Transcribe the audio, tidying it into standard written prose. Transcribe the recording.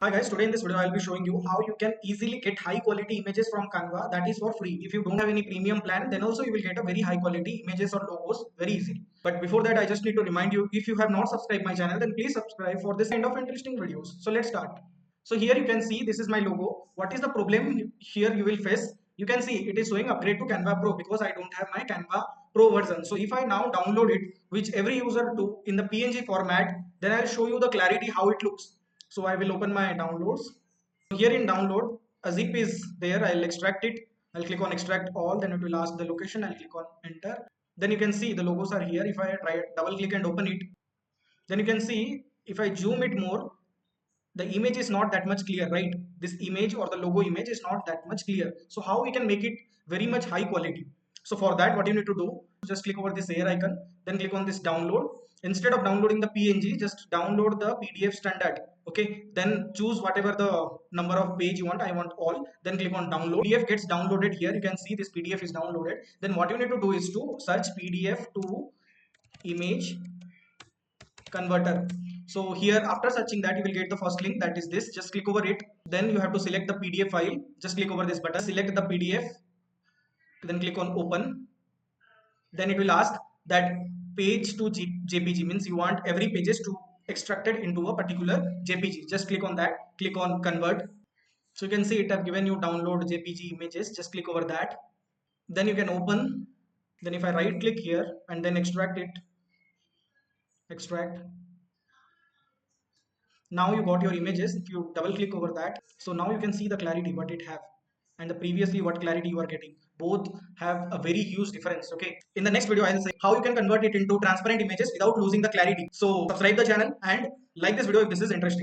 Hi guys, today in this video I'll be showing you how you can easily get high quality images from Canva, that is for free. If you don't have any premium plan, then also you will get a very high quality images or logos very easily. But before that, I just need to remind you, if you have not subscribed my channel, then please subscribe for this kind of interesting videos. So let's start. So here you can see this is my logo. What is the problem here you will face? You can see it is showing upgrade to Canva Pro because I don't have my Canva Pro version. So if I now download it, which every user do in the PNG format, then I'll show you the clarity how it looks. So I will open my downloads. Here in download, a zip is there. I'll extract it. I'll click on extract all. Then it will ask the location. I'll click on enter. Then you can see the logos are here. If I try double click and open it, then you can see if I zoom it more, the image is not that much clear, right? This image or the logo image is not that much clear. So how we can make it very much high quality? So for that, what you need to do, just click over this air icon, then click on this download. Instead of downloading the PNG, just download the PDF standard. Okay, then choose whatever the number of page you want. I want all. Then click on download. PDF gets downloaded here. You can see this PDF is downloaded. Then what you need to do is to search PDF to image converter. So here after searching that, you will get the first link, that is this. Just click over it. Then you have to select the PDF file. Just click over this button, select the PDF, then click on open. Then it will ask that page to JPG, means you want every pages to extracted into a particular JPG. Just click on that, click on convert. So you can see it have given you download JPG images. Just click over that. Then you can open. Then if I right click here and then extract it, extract. Now you got your images. If you double click over that, so now you can see the clarity what it have and the previously what clarity you are getting. Both have a very huge difference. Okay, in the next video I'll say how you can convert it into transparent images without losing the clarity. So subscribe the channel and like this video if this is interesting.